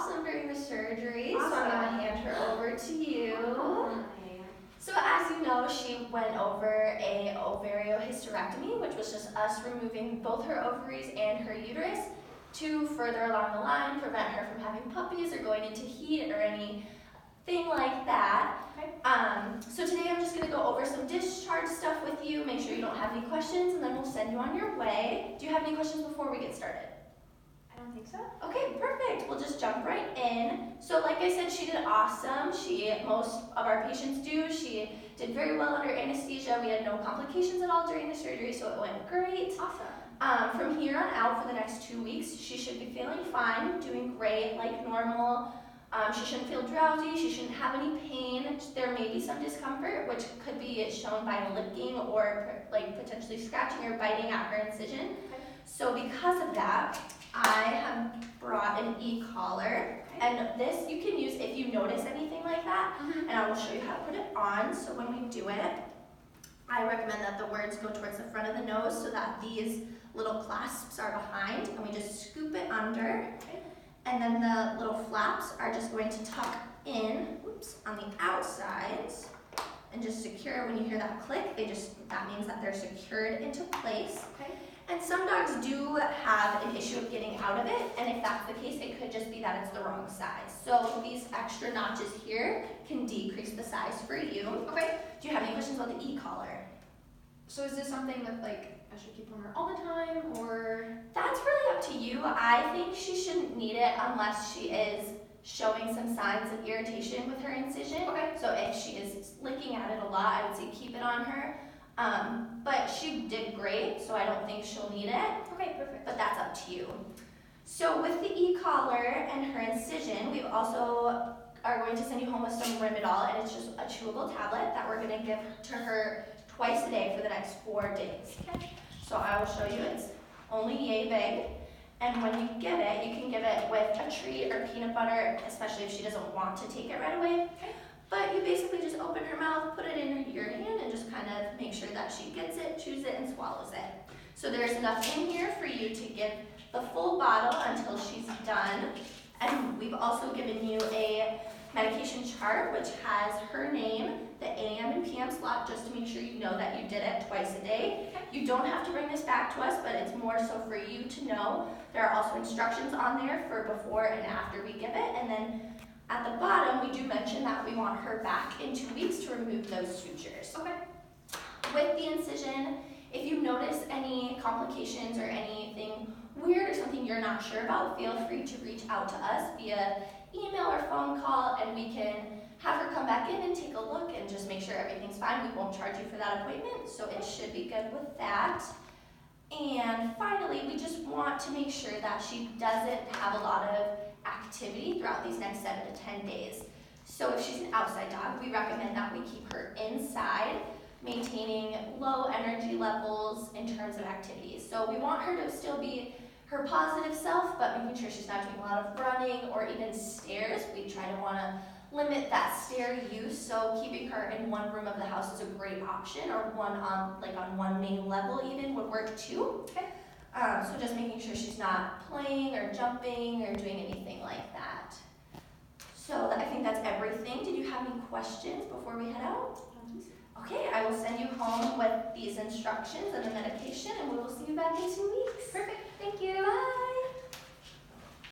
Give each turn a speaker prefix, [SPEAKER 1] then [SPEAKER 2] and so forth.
[SPEAKER 1] awesome during the surgery,
[SPEAKER 2] Awesome.
[SPEAKER 1] so I'm going to hand her over to you.
[SPEAKER 2] Hi.
[SPEAKER 1] So as you know, she went over a ovariohysterectomy, which was just us removing both her ovaries and her uterus to further along the line prevent her from having puppies or going into heat or anything like that.
[SPEAKER 2] Okay.
[SPEAKER 1] So today I'm just going to go over some discharge stuff with you, make sure you don't have any questions, and then we'll send you on your way. Do you have any questions before we get started?
[SPEAKER 2] I don't think so.
[SPEAKER 1] Okay, perfect. We'll just jump right in. So like I said, she did awesome. Most of our patients do. She did very well under anesthesia. We had no complications at all during the surgery, so it went great.
[SPEAKER 2] Awesome.
[SPEAKER 1] From here on out for the next 2 weeks, she should be feeling fine, doing great, like normal. She shouldn't feel drowsy. She shouldn't have any pain. There may be some discomfort, which could be shown by licking or like potentially scratching or biting at her incision.
[SPEAKER 2] Okay.
[SPEAKER 1] So because of that, I have brought an e-collar, and this you can use if you notice anything like that, and I will show you how to put it on. So when we do it, I recommend that the words go towards the front of the nose so that these little clasps are behind, and we just scoop it under, and then the little flaps are just going to tuck in, on the outsides, and just secure. When you hear that click, that means that they're secured into place.
[SPEAKER 2] Okay.
[SPEAKER 1] And some dogs do have an issue of getting out of it, and if that's the case, it could just be that it's the wrong size. So these extra notches here can decrease the size for you.
[SPEAKER 2] Okay.
[SPEAKER 1] Do you have any questions about the e-collar?
[SPEAKER 2] So is this something that I should keep on her all the time, or?
[SPEAKER 1] That's really up to you. I think she shouldn't need it unless she is showing some signs of irritation with her incision.
[SPEAKER 2] Okay.
[SPEAKER 1] So if she is licking at it a lot, I would say keep it on her. But she did great, so I don't think she'll need it.
[SPEAKER 2] Okay, perfect.
[SPEAKER 1] But that's up to you. So with the e-collar and her incision, we also are going to send you home with some Rimadyl, and it's just a chewable tablet that we're going to give to her twice a day for the next 4 days.
[SPEAKER 2] Okay.
[SPEAKER 1] So I will show you. It's only yay big, and when you give it, you can give it with a treat or peanut butter, especially if she doesn't want to take it right away.
[SPEAKER 2] Okay.
[SPEAKER 1] But you basically just open her mouth, put it in your hand, and just kind of make sure that she gets it, chews it, and swallows it. So there's enough in here for you to give the full bottle until she's done. And we've also given you a medication chart which has her name, the AM and PM slot, just to make sure you know that you did it twice a day. You don't have to bring this back to us, but it's more so for you to know. There are also instructions on there for before and after we give it. And then at the bottom, we do mention that we want her back in 2 weeks to remove those sutures.
[SPEAKER 2] Okay.
[SPEAKER 1] With the incision, if you notice any complications or anything weird or something you're not sure about, feel free to reach out to us via email or phone call, and we can have her come back in and take a look and just make sure everything's fine. We won't charge you for that appointment, so it should be good with that. And finally, we just want to make sure that she doesn't have a lot of activity throughout these next 7 to 10 days. So if she's an outside dog, we recommend that we keep her inside, maintaining low energy levels in terms of activities. So we want her to still be her positive self, but making sure she's not doing a lot of running or even stairs. We try to want to limit that stair use, so keeping her in one room of the house is a great option, or one on one main level even would work too.
[SPEAKER 2] Okay.
[SPEAKER 1] So just making sure she's not playing or jumping or doing anything like that. So I think that's everything. Did you have any questions before we head out? Okay, I will send you home with these instructions and the medication, and we will see you back in 2 weeks.